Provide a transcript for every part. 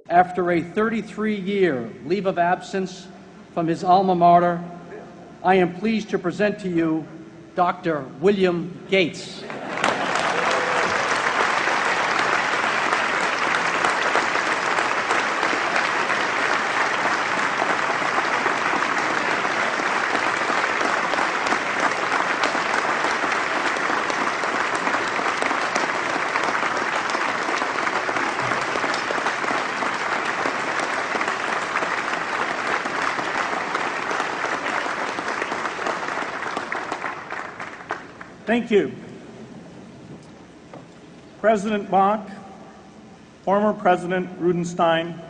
After a 33-year leave of absence from his alma mater, I am pleased to present to you Dr. William Gates. Thank you. President Bach, former President Rudenstein,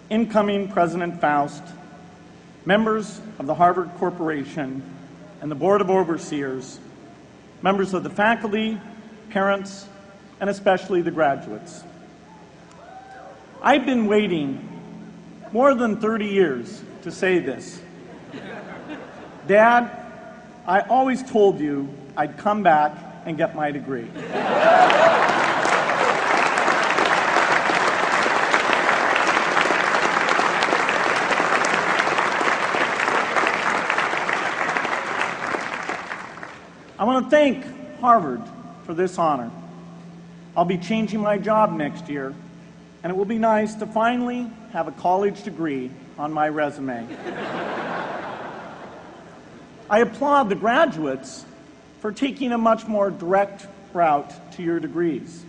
incoming President Faust, members of the Harvard Corporation and the Board of Overseers, members of the faculty, parents, and especially the graduates. I've been waiting more than 30 years to say this. Dad, I always told you I'd come back and get my degree. I want to thank Harvard for this honor. I'll be changing my job next year, and it will be nice to finally have a college degree on my resume. I applaud the graduates for taking a much more direct route to your degrees.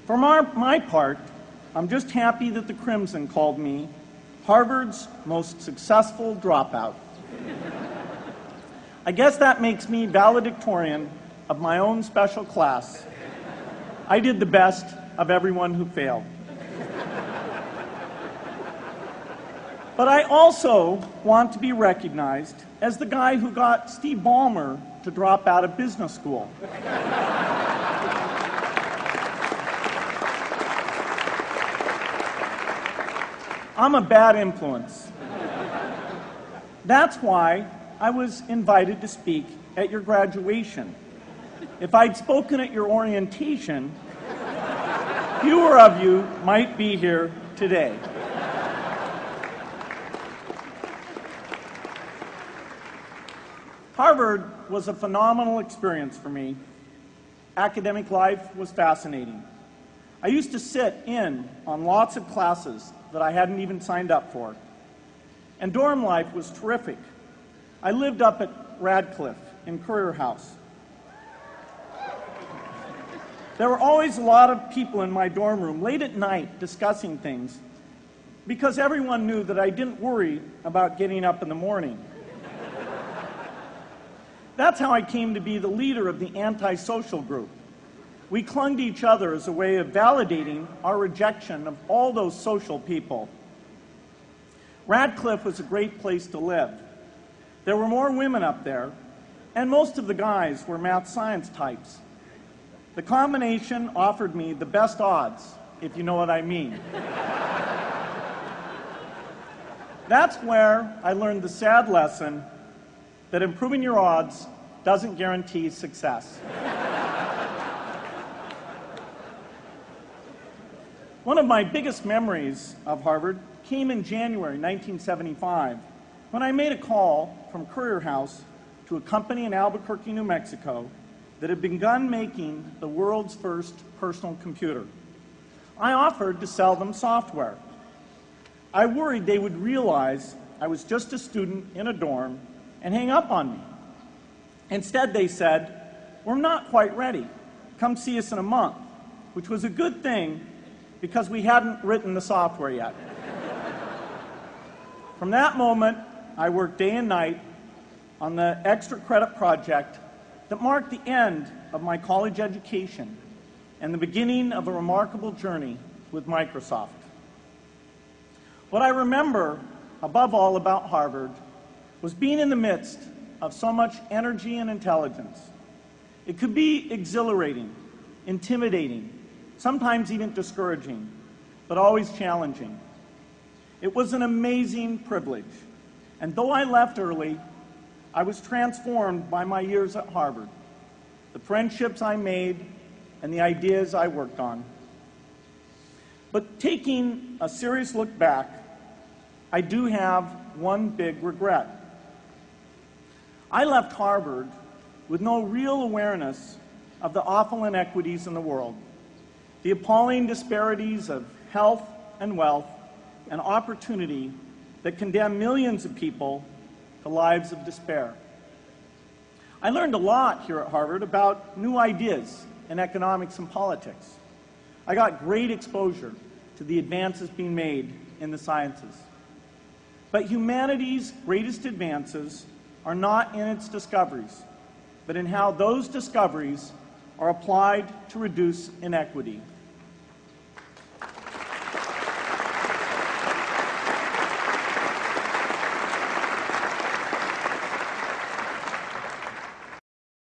For my part, I'm just happy that the Crimson called me Harvard's most successful dropout. I guess that makes me valedictorian of my own special class. I did the best of everyone who failed. But I also want to be recognized as the guy who got Steve Ballmer to drop out of business school. I'm a bad influence. That's why I was invited to speak at your graduation. If I'd spoken at your orientation, fewer of you might be here today. Harvard was a phenomenal experience for me. Academic life was fascinating. I used to sit in on lots of classes that I hadn't even signed up for. And dorm life was terrific. I lived up at Radcliffe in Currier House. There were always a lot of people in my dorm room late at night discussing things because everyone knew that I didn't worry about getting up in the morning. That's how I came to be the leader of the antisocial group. We clung to each other as a way of validating our rejection of all those social people. Radcliffe was a great place to live. There were more women up there, and most of the guys were math science types. The combination offered me the best odds, if you know what I mean. That's where I learned the sad lesson that improving your odds doesn't guarantee success. One of my biggest memories of Harvard came in January 1975 when I made a call from Currier House to a company in Albuquerque, New Mexico that had begun making the world's first personal computer. I offered to sell them software. I worried they would realize I was just a student in a dorm and hang up on me. Instead, they said, "We're not quite ready. Come see us in a month," which was a good thing because we hadn't written the software yet. From that moment, I worked day and night on the extra credit project that marked the end of my college education and the beginning of a remarkable journey with Microsoft. What I remember above all about Harvard was being in the midst of so much energy and intelligence. It could be exhilarating, intimidating, sometimes even discouraging, but always challenging. It was an amazing privilege, and though I left early, I was transformed by my years at Harvard, the friendships I made, and the ideas I worked on. But taking a serious look back, I do have one big regret. I left Harvard with no real awareness of the awful inequities in the world, the appalling disparities of health and wealth and opportunity that condemn millions of people to lives of despair. I learned a lot here at Harvard about new ideas in economics and politics. I got great exposure to the advances being made in the sciences. But humanity's greatest advances are not in its discoveries, but in how those discoveries are applied to reduce inequity.